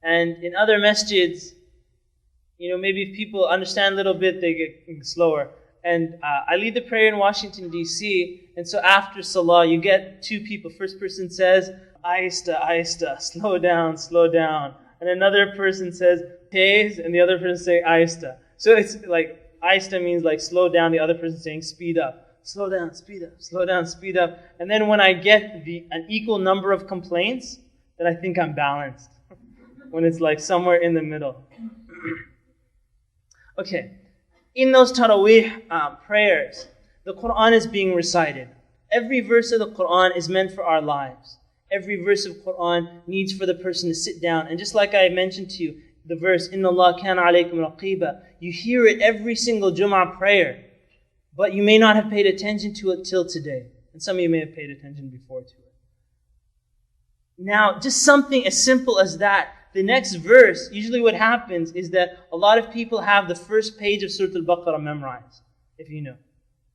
And in other masjids, maybe if people understand a little bit, they get slower. And I lead the prayer in Washington, D.C., and so after Salah, you get two people. First person says, Aista, Aista, slow down, slow down. And another person says, Tez, and the other person saying, Aista. So it's like, Aista means like slow down, the other person saying speed up. Slow down, speed up, slow down, speed up. And then when I get an equal number of complaints, then I think I'm balanced. When it's like somewhere in the middle. Okay. In those Taraweeh prayers, the Quran is being recited. Every verse of the Quran is meant for our lives. Every verse of Quran needs for the person to sit down. And just like I mentioned to you, the verse, Inna Allah kana alaykum raqiba, you hear it every single Jum'ah prayer. But you may not have paid attention to it till today. And some of you may have paid attention before to it. Now, just something as simple as that. The next verse, usually what happens is that a lot of people have the first page of Surah Al-Baqarah memorized, if you know.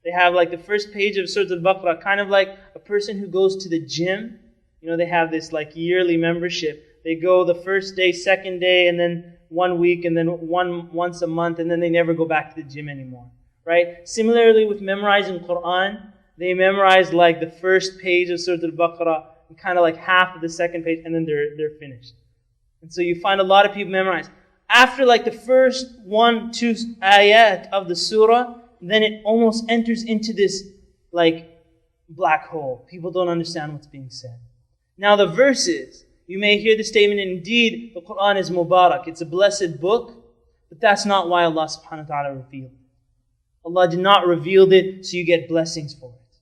They have like the first page of Surah Al-Baqarah, kind of like a person who goes to the gym. They have this like yearly membership. They go the first day, second day, and then 1 week, and then once a month, and then they never go back to the gym anymore. Right? Similarly with memorizing Quran, they memorize like the first page of Surah Al-Baqarah, and kind of like half of the second page, and then they're finished. And so you find a lot of people memorize. After like the first 1-2 ayat of the surah, then it almost enters into this like black hole. People don't understand what's being said. Now the verses, you may hear the statement, indeed, the Quran is Mubarak. It's a blessed book, but that's not why Allah subhanahu wa ta'ala revealed it. Allah did not reveal it so you get blessings for it.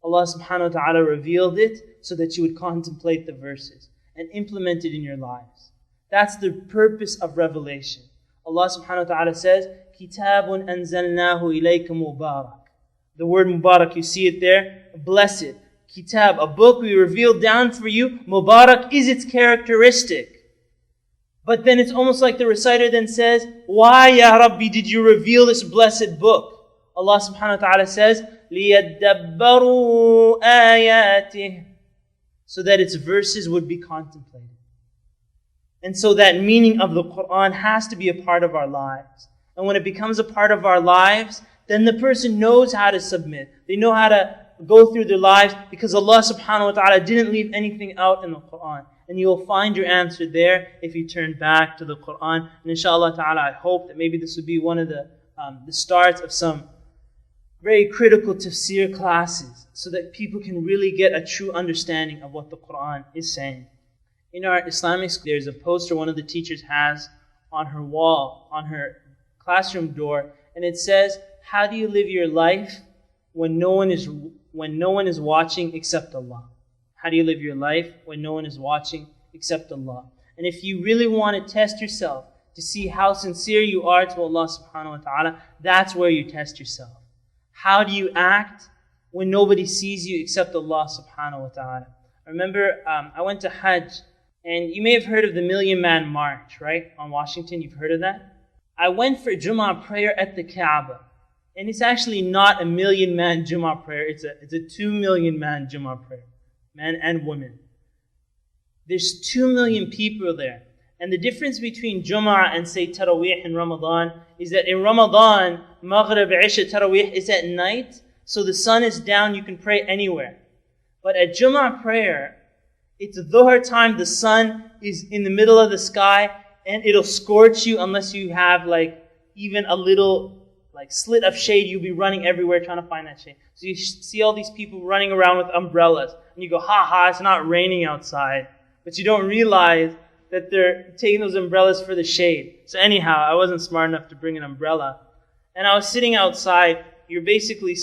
Allah subhanahu wa ta'ala revealed it so that you would contemplate the verses and implement it in your lives. That's the purpose of revelation. Allah subhanahu wa ta'ala says, Kitabun anzalnahu ilayka mubarak. The word Mubarak, you see it there? Blessed. Kitab, a book we revealed down for you. Mubarak is its characteristic. But then it's almost like the reciter then says, why, Ya Rabbi, did you reveal this blessed book? Allah subhanahu wa ta'ala says, لِيَدَّبَّرُوا آيَاتِهِ, so that its verses would be contemplated. And so that meaning of the Quran has to be a part of our lives. And when it becomes a part of our lives, then the person knows how to submit. They know how to go through their lives because Allah subhanahu wa ta'ala didn't leave anything out in the Quran. And you will find your answer there if you turn back to the Quran. And inshallah ta'ala, I hope that maybe this would be one of the starts of some very critical tafsir classes so that people can really get a true understanding of what the Quran is saying. In our Islamic school, there's a poster one of the teachers has on her wall, on her classroom door, and it says, how do you live your life when no one is watching except Allah? How do you live your life when no one is watching except Allah? And if you really want to test yourself to see how sincere you are to Allah subhanahu wa ta'ala, that's where you test yourself. How do you act when nobody sees you except Allah subhanahu wa ta'ala? I remember I went to Hajj, and you may have heard of the Million Man March, right? On Washington, you've heard of that? I went for Jummah prayer at the Kaaba. And it's actually not a 1,000,000-man Jummah prayer. It's a 2,000,000-man Jummah prayer. Men and women. There's 2 million people there. And the difference between Jummah and say Taraweeh in Ramadan is that in Ramadan, Maghrib, Isha, Taraweeh is at night. So the sun is down, you can pray anywhere. But at Jummah prayer, it's Dhuhr time, the sun is in the middle of the sky, and it'll scorch you unless you have like even a little slit of shade. You'll be running everywhere trying to find that shade. So you see all these people running around with umbrellas, and you go, it's not raining outside. But you don't realize that they're taking those umbrellas for the shade. So anyhow, I wasn't smart enough to bring an umbrella. And I was sitting outside. You're basically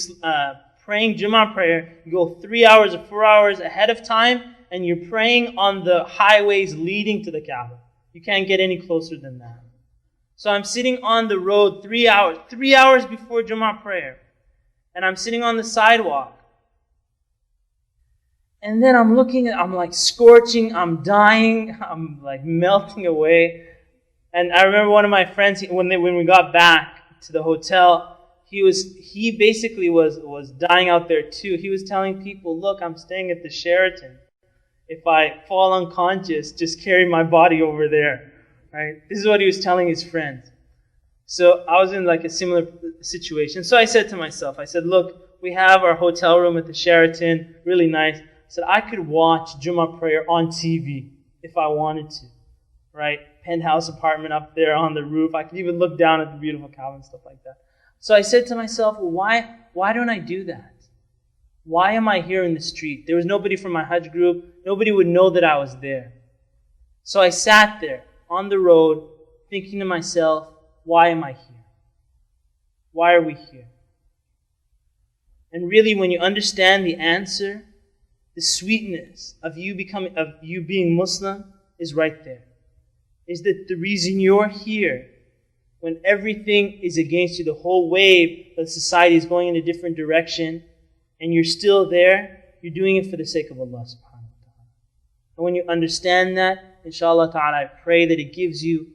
praying Jummah prayer. You go 3 hours or 4 hours ahead of time, and you're praying on the highways leading to the Kaaba. You can't get any closer than that. So I'm sitting on the road 3 hours before Jummah prayer. And I'm sitting on the sidewalk. And then I'm looking I'm like scorching, I'm dying, I'm like melting away. And I remember one of my friends, when we got back to the hotel, he basically was dying out there too. He was telling people, look, I'm staying at the Sheraton. If I fall unconscious, just carry my body over there. Right? This is what he was telling his friends. So I was in like a similar situation. So I said to myself, I said, look, we have our hotel room at the Sheraton, really nice. I said, I could watch Jummah prayer on TV if I wanted to. Right? Penthouse apartment up there on the roof. I could even look down at the beautiful Kaaba and stuff like that. So I said to myself, well, why don't I do that? Why am I here in the street? There was nobody from my Hajj group. Nobody would know that I was there. So I sat there on the road thinking to myself, why am I here? Why are we here? And really, when you understand the answer, the sweetness of you being Muslim is right there. Is that the reason you're here, when everything is against you, the whole wave of society is going in a different direction, and you're still there, you're doing it for the sake of Allah subhanahu wa ta'ala. And when you understand that, inshallah ta'ala, I pray that it gives you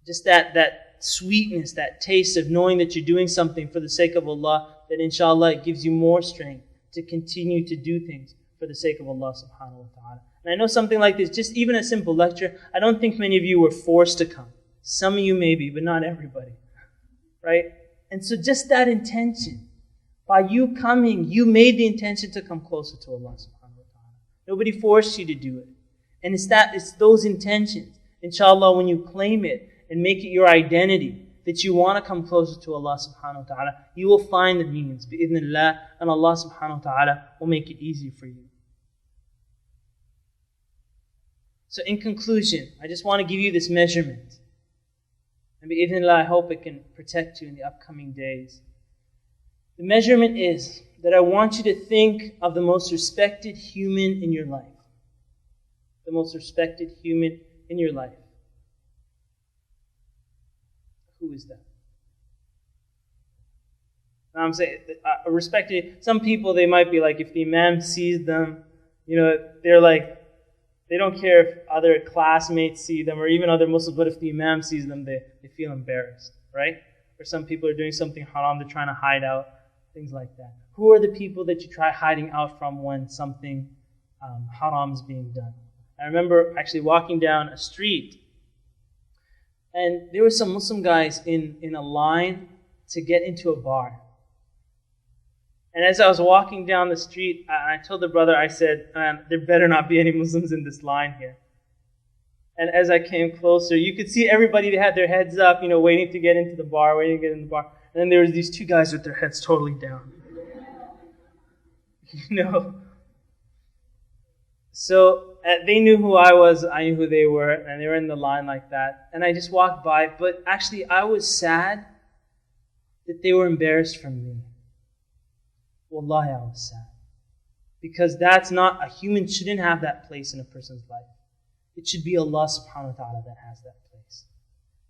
just that sweetness, that taste of knowing that you're doing something for the sake of Allah, that inshallah it gives you more strength to continue to do things for the sake of Allah subhanahu wa ta'ala. And I know something like this, just even a simple lecture, I don't think many of you were forced to come. Some of you maybe, but not everybody. Right? And so just that intention, by you coming, you made the intention to come closer to Allah subhanahu wa ta'ala. Nobody forced you to do it. And it's those intentions, inshallah, when you claim it and make it your identity, that you want to come closer to Allah subhanahu wa ta'ala, you will find the means, bi'idhnillah, and Allah subhanahu wa ta'ala will make it easy for you. So in conclusion, I just want to give you this measurement. And bi'idhnillah, I hope it can protect you in the upcoming days. The measurement is that I want you to think of the most respected human in your life. The most respected human in your life. Who is that? Now I'm saying, respected, some people, they might be like, if the Imam sees them, they're like, they don't care if other classmates see them or even other Muslims, but if the Imam sees them, they feel embarrassed, right? Or some people are doing something haram, they're trying to hide out, things like that. Who are the people that you try hiding out from when something haram is being done? I remember actually walking down a street, and there were some Muslim guys in a line to get into a bar. And as I was walking down the street, I told the brother, I said, there better not be any Muslims in this line here. And as I came closer, you could see everybody, they had their heads up, waiting to get into the bar, waiting to get in the bar. And then there was these two guys with their heads totally down. So they knew who I was, I knew who they were, and they were in the line like that. And I just walked by, but actually I was sad that they were embarrassed from me. Wallahi, I was sad. Because that's not, a human shouldn't have that place in a person's life. It should be Allah subhanahu wa ta'ala that has that place.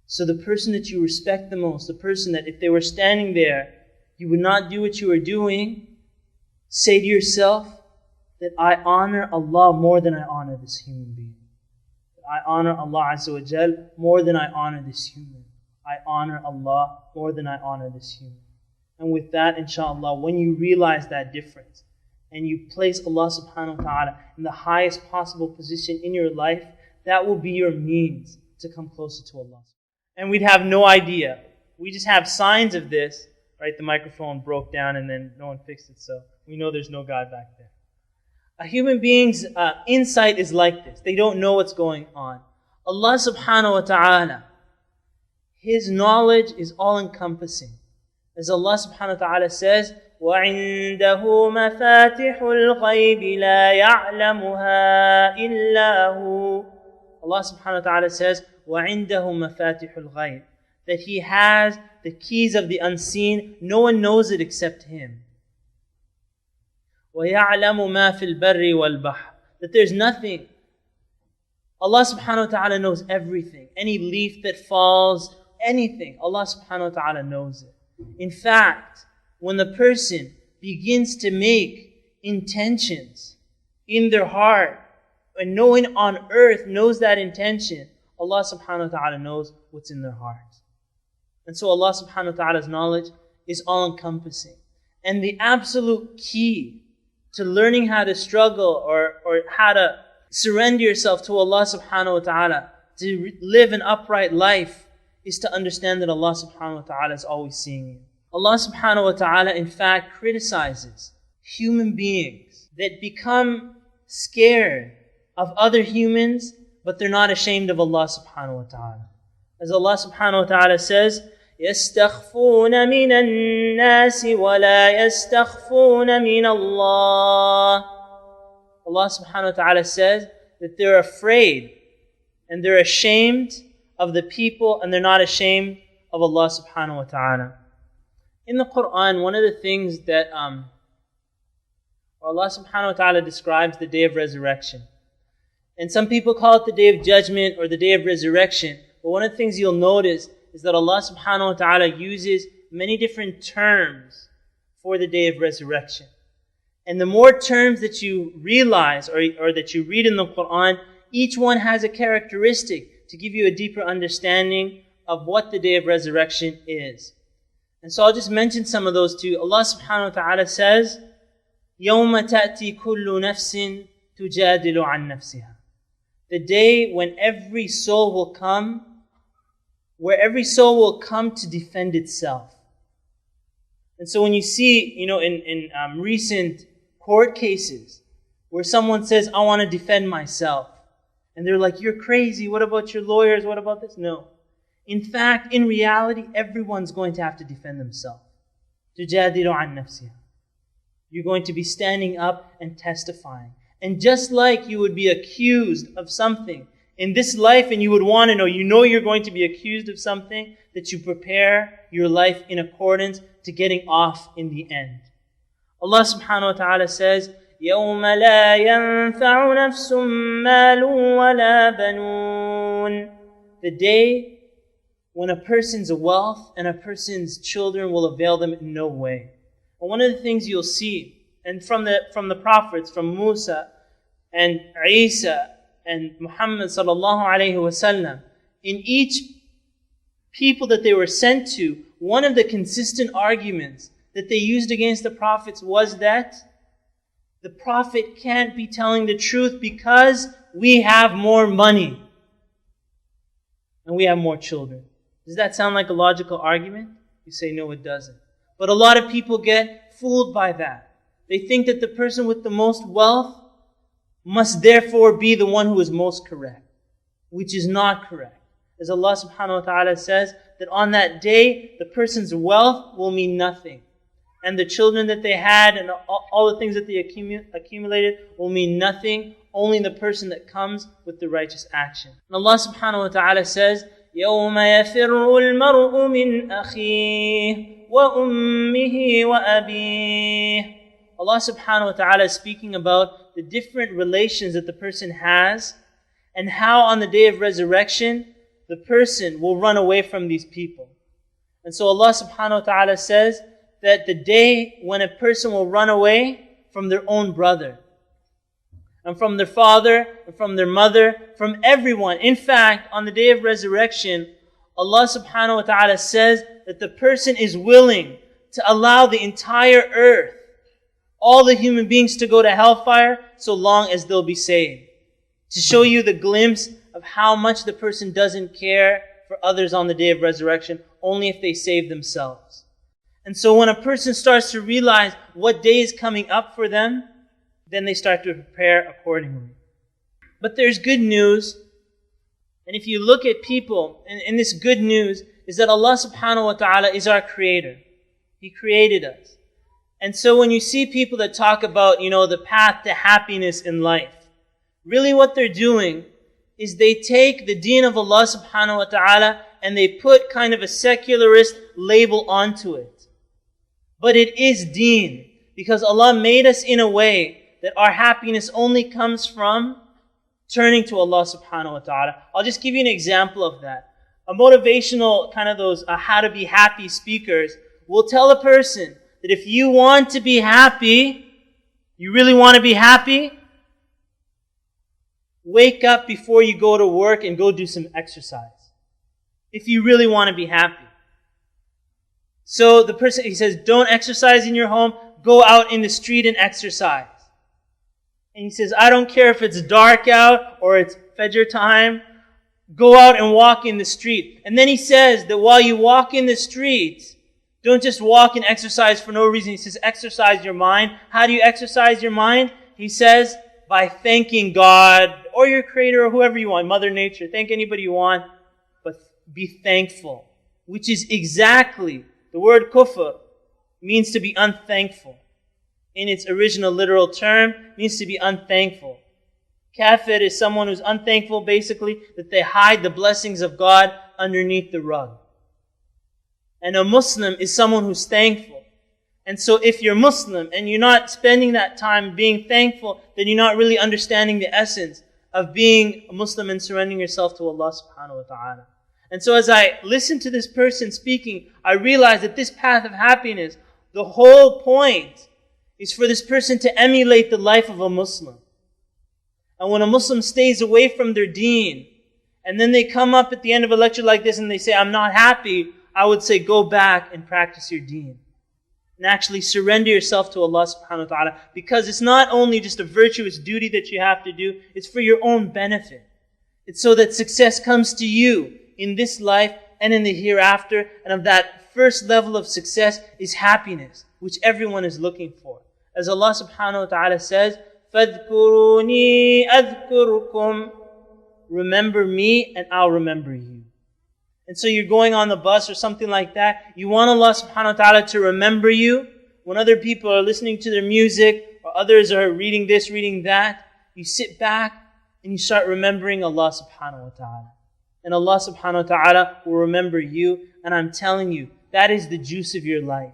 So the person that you respect the most, the person that if they were standing there, you would not do what you were doing, say to yourself that I honor Allah more than I honor this human being. That I honor Allah Azza wa Jal more than I honor this human. I honor Allah more than I honor this human. And with that, inshallah, when you realize that difference and you place Allah subhanahu wa ta'ala in the highest possible position in your life, that will be your means to come closer to Allah. And we'd have no idea. We just have signs of this, right? The microphone broke down and then no one fixed it, so we know there's no God back there. A human being's insight is like this. They don't know what's going on. Allah subhanahu wa ta'ala, His knowledge is all-encompassing. As Allah subhanahu wa ta'ala says, وَعِندَهُ مَفَاتِحُ الْغَيْبِ لَا يَعْلَمُهَا إِلَّا هُ. Allah subhanahu wa ta'ala says, وَعِندَهُ مَفَاتِحُ الْغَيْبِ, that He has the keys of the unseen. No one knows it except Him. وَيَعْلَمُ مَا فِي الْبَرِّ وَالْبَحْرِ, that there's nothing. Allah subhanahu wa ta'ala knows everything. Any leaf that falls, anything, Allah subhanahu wa ta'ala knows it. In fact, when the person begins to make intentions in their heart, and no one on earth knows that intention, Allah subhanahu wa ta'ala knows what's in their heart. And so Allah subhanahu wa ta'ala's knowledge is all-encompassing. And the absolute key to learning how to struggle or how to surrender yourself to Allah subhanahu wa ta'ala, to live an upright life is to understand that Allah subhanahu wa ta'ala is always seeing you. Allah subhanahu wa ta'ala in fact criticizes human beings that become scared of other humans, but they're not ashamed of Allah subhanahu wa ta'ala. As Allah subhanahu wa ta'ala says, يَسْتَخْفُونَ مِنَ النَّاسِ وَلَا يَسْتَخْفُونَ مِنَ اللَّهِ. Allah subhanahu wa ta'ala says that they're afraid and they're ashamed of the people and they're not ashamed of Allah subhanahu wa ta'ala. In the Quran, one of the things that Allah subhanahu wa ta'ala describes the day of resurrection. And some people call it the day of judgment or the day of resurrection. But one of the things you'll notice is that Allah subhanahu wa ta'ala uses many different terms for the day of resurrection. And the more terms that you realize or that you read in the Quran, each one has a characteristic to give you a deeper understanding of what the day of resurrection is. And so I'll just mention some of those too. Allah subhanahu wa ta'ala says, يَوْمَ تَأْتِي كُلُّ نَفْسٍ تُجَادِلُ عَنْ نَفْسِهَا. The day when every soul will come, where every soul will come to defend itself. And so when you see, in recent court cases, where someone says, I want to defend myself, and they're like, you're crazy, what about your lawyers, what about this? No. In fact, in reality, everyone's going to have to defend themselves. تُجَادِلُ عَنْ نَفْسِهَا. You're going to be standing up and testifying. And just like you would be accused of something in this life, and you would want to know, you're going to be accused of something, that you prepare your life in accordance to getting off in the end. Allah subhanahu wa ta'ala says, يَوْمَ لَا يَنْفَعُ نَفْسٌ مَالٌ وَلَا بَنُونَ. The day when a person's wealth and a person's children will avail them in no way. And one of the things you'll see, and from the prophets, from Musa and Isa and Muhammad sallallahu alayhi wasallam, in each people that they were sent to, one of the consistent arguments that they used against the prophets was that the prophet can't be telling the truth because we have more money and we have more children. Does that sound like a logical argument? You say, no, it doesn't. But a lot of people get fooled by that. They think that the person with the most wealth must therefore be the one who is most correct, which is not correct. As Allah subhanahu wa ta'ala says, that on that day, the person's wealth will mean nothing. And the children that they had and all the things that they accumulated will mean nothing. Only the person that comes with the righteous action. And Allah subhanahu wa ta'ala says, يَوْمَ يَفِرُّ الْمَرْءُ مِنْ أَخِيهِ وَأُمِّهِ وَأَبِيهِ. Allah subhanahu wa ta'ala is speaking about the different relations that the person has and how on the day of resurrection, the person will run away from these people. And so Allah subhanahu wa ta'ala says that the day when a person will run away from their own brother, and from their father, and from their mother, from everyone. In fact, on the day of resurrection, Allah subhanahu wa ta'ala says that the person is willing to allow the entire earth, all the human beings, to go to hellfire so long as they'll be saved. To show you the glimpse of how much the person doesn't care for others on the day of resurrection, only if they save themselves. And so when a person starts to realize what day is coming up for them, then they start to prepare accordingly. But there's good news. And if you look at people, and this good news is that Allah subhanahu wa ta'ala is our creator. He created us. And so when you see people that talk about, the path to happiness in life, really what they're doing is they take the deen of Allah subhanahu wa ta'ala and they put kind of a secularist label onto it. But it is deen, because Allah made us in a way that our happiness only comes from turning to Allah subhanahu wa ta'ala. I'll just give you an example of that. A motivational kind of those how to be happy speakers will tell a person that if you want to be happy, you really want to be happy, wake up before you go to work and go do some exercise. If you really want to be happy. So the person, he says, don't exercise in your home, go out in the street and exercise. And he says, I don't care if it's dark out or it's Fajr time. go out and walk in the street. And then he says that while you walk in the street, don't just walk and exercise for no reason. He says, exercise your mind. How do you exercise your mind? He says, by thanking God or your Creator or whoever you want, Mother Nature, thank anybody you want, but be thankful. Which is exactly, the word kufr means to be unthankful. In its original literal term, means to be unthankful. Kafir is someone who's unthankful, basically, that they hide the blessings of God underneath the rug. And a Muslim is someone who's thankful. And so if you're Muslim and you're not spending that time being thankful, then you're not really understanding the essence of being a Muslim and surrendering yourself to Allah subhanahu wa ta'ala. And so as I listen to this person speaking, I realize that this path of happiness, the whole point is for this person to emulate the life of a Muslim. And when a Muslim stays away from their deen, and then they come up at the end of a lecture like this and they say, I'm not happy, I would say, go back and practice your deen. And actually surrender yourself to Allah subhanahu wa ta'ala. Because it's not only just a virtuous duty that you have to do, it's for your own benefit. It's so that success comes to you in this life and in the hereafter. And of that first level of success is happiness, which everyone is looking for. As Allah subhanahu wa ta'ala says, فَاذْكُرُونِي أَذْكُرُكُمْ. Remember me and I'll remember you. And so you're going on the bus or something like that. You want Allah subhanahu wa ta'ala to remember you. When other people are listening to their music or others are reading this, reading that, you sit back and you start remembering Allah subhanahu wa ta'ala. And Allah subhanahu wa ta'ala will remember you. And I'm telling you, that is the juice of your life.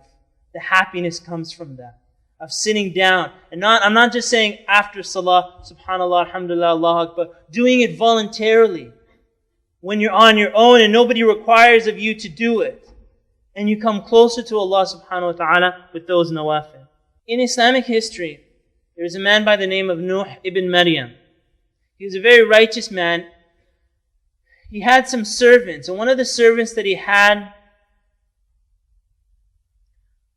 The happiness comes from that. Of sitting down. And I'm not just saying after salah, subhanallah, alhamdulillah, Allah Akbar, doing it voluntarily. When you're on your own and nobody requires of you to do it. And you come closer to Allah subhanahu wa ta'ala with those nawafil. In Islamic history, there is a man by the name of Nuh ibn Maryam. He was a very righteous man. He had some servants. And one of the servants that he had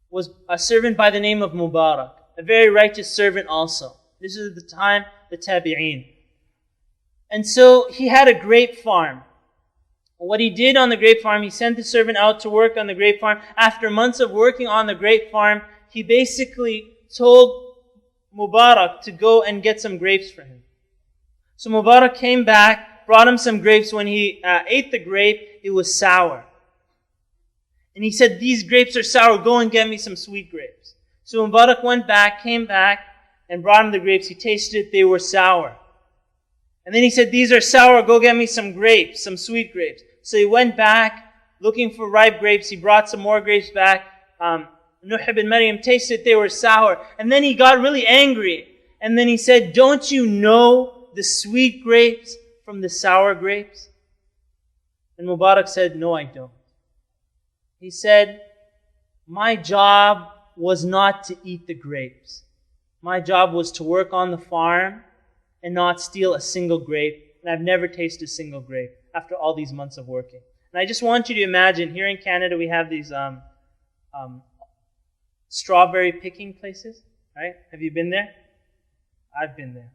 was a servant by the name of Mubarak. A very righteous servant also. This is the time, the Tabi'een. And so he had a grape farm. What he did on the grape farm, he sent the servant out to work on the grape farm. After months of working on the grape farm, he basically told Mubarak to go and get some grapes for him. So Mubarak came back, brought him some grapes. When he ate the grape, it was sour. And he said, these grapes are sour, go and get me some sweet grapes. So Mubarak went back, came back, and brought him the grapes. He tasted it, they were sour. And then he said, these are sour, go get me some grapes, some sweet grapes. So he went back, looking for ripe grapes. He brought some more grapes back. Nuh ibn Maryam tasted they were sour. And then he got really angry. And then he said, don't you know the sweet grapes from the sour grapes? And Mubarak said, no, I don't. He said, my job was not to eat the grapes. My job was to work on the farm and not steal a single grape. And I've never tasted a single grape after all these months of working. And I just want you to imagine, here in Canada we have these strawberry picking places, right? Have you been there? I've been there.